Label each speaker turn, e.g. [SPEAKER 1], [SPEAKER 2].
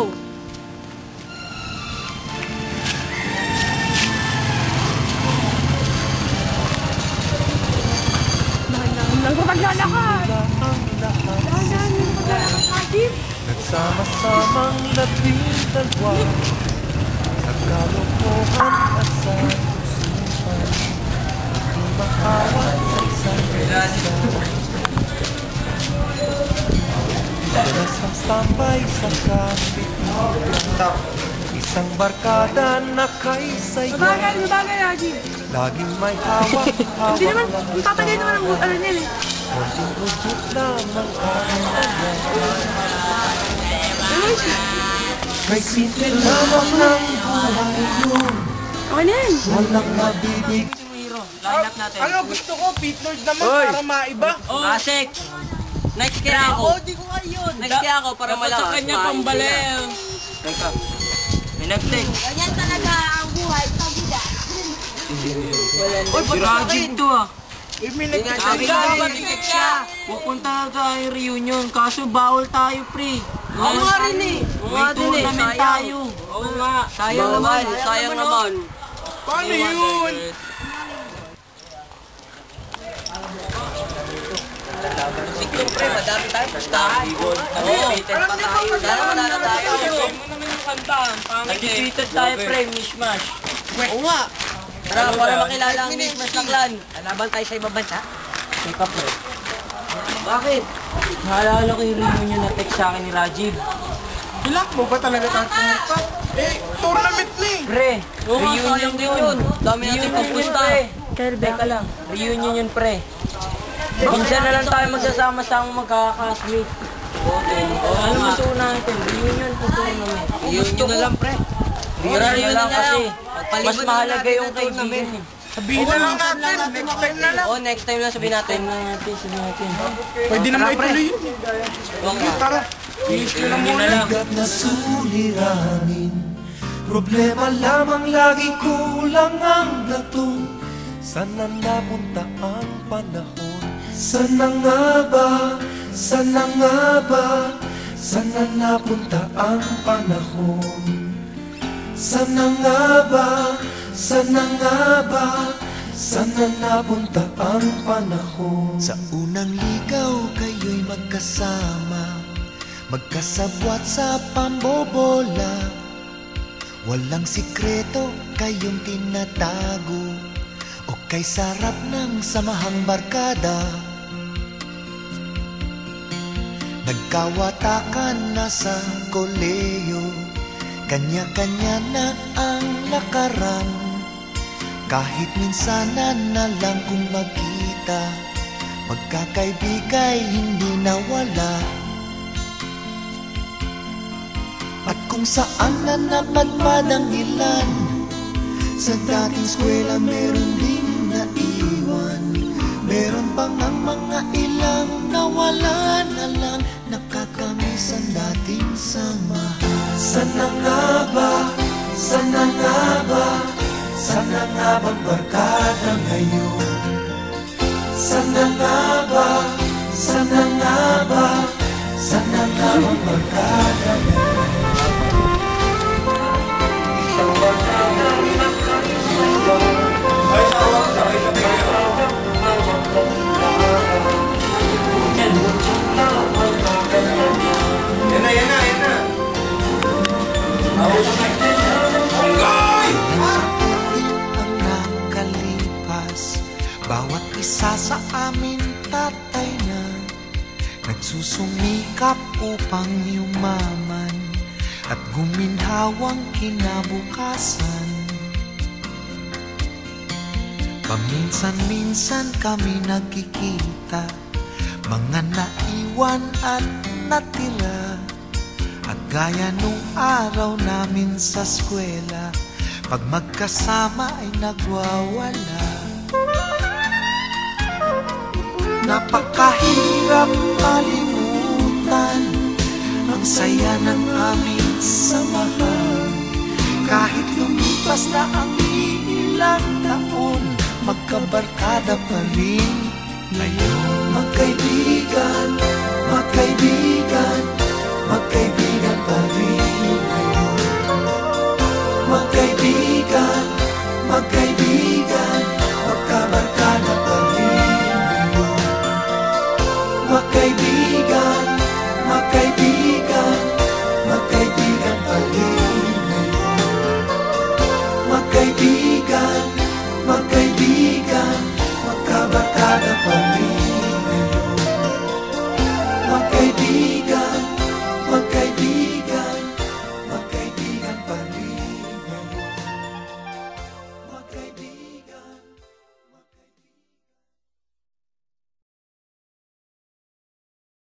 [SPEAKER 1] Go! Nagpaglalakad!
[SPEAKER 2] Nagsama-samang labing-dalawa sa kalokohan at sa usupan, hindi makawat sa isang isa. Dalas ang tambay sa kapitbahay, isang barkada na kay saya.
[SPEAKER 1] Mabagay, Haji.
[SPEAKER 2] Laging may hawak-hawak.
[SPEAKER 1] Hindi naman, tatagay naman ang ano nila eh.
[SPEAKER 2] Konting udyok lamang kakatayan. Kay simple lamang ng buhay yun.
[SPEAKER 1] Okay na yan.
[SPEAKER 2] Walang mabibig.
[SPEAKER 3] Line up natin.
[SPEAKER 4] Ano gusto ko? Pit Lord naman para maiba.
[SPEAKER 3] Asik! Next kaya ako.
[SPEAKER 4] Di ko ayun.
[SPEAKER 3] Next kaya ako para malakas.
[SPEAKER 4] Sa kanya pambalew.
[SPEAKER 3] Teka. May nag-take.
[SPEAKER 5] Ganyan talaga ang buhay pagida.
[SPEAKER 3] Uy, Rajin to ah.
[SPEAKER 4] May
[SPEAKER 3] Sabi nga ba't siya? Pupunta na tayo reunion, kaso bawal tayo pre. Oo nga rin eh. May tournament tayo. Oo nga. Sayang naman, sayang naman.
[SPEAKER 4] Paano yun?
[SPEAKER 3] Victor pre, madami tayo pustahan. Nag-defeated pa tayo. Dala tayo. Nag-defeated tayo pre, mishmash. Oo nga. Tara, para makilala ang mishmash na clan. Laban tayo sa ibang bansa. Sige pre. Bakit? Naalala ko yung reunion na text sa akin ni Rajiv.
[SPEAKER 4] Bilak mo ba talaga tayo pumunta? Tournament na eh.
[SPEAKER 3] Pre, reunion din yun. Dami natin pagpusta. Teka lang, reunion yun pre. Minsan na lang tayo magsasama-sama magkaka-classmate. Okay. Ano mas una natin? Reunion po tournament. Reunion na lang pre. Reunion na lang kasi. Mas mahalaga yung kaibigan eh.
[SPEAKER 4] Sabihin na lang natin. Next time na lang.
[SPEAKER 3] Oo, next time lang sabihin natin. Sabihin natin.
[SPEAKER 4] Pwede naman ituloy yun.
[SPEAKER 3] Okay.
[SPEAKER 4] Tara. Finish ko lang muna.
[SPEAKER 2] Bigat na suliranin, problema lamang lagi kulang ang gatong. Sana napunta ang panahon? Sana nga ba? Sana nga ba? Sana napunta ang panahon? Sana nga ba? Sana nga ba? Sana napunta ang panahon? Sa unang ligaw kayo'y magkasama, magkasabwat sa pambobola. Walang sikreto kayong tinatago, o kay sarap ng samahang barkada. Nagkawatakan na sa koleyo, kanya-kanya na ang lakaran. Kahit minsanan na lang kung magkita, magkakaibigay hindi nawala. At kung saan na napadpad ang ilan, sa dating eskwela meron ding naiwan. Meron pang ang mga ilang nawala na lang, nakakamiss ang dating samahan. Sana nga ba? Sana nga ba? Sana nga bang barkada ngayon? Sana nga ba? Sana nga ba? Sana nga bang barkada ngayon?
[SPEAKER 4] Yan na.
[SPEAKER 2] Ang nakalipas, bawat isa sa amin tatay na, nagsusumikap upang yumaman at guminhawang kinabukasan. Paminsan-minsan kami nagkikita, mga naiwan at natira. At gaya nung araw namin sa eskwela, pag magkasama ay nagwawala. Napakahirap kalimutan ang saya ng aming samahan. Kahit lumipas na ang ilang taon, magkabarkada pa rin ngayon. Magkaibigan, magkaibigan, magkaibigan pa rin. kaibigan.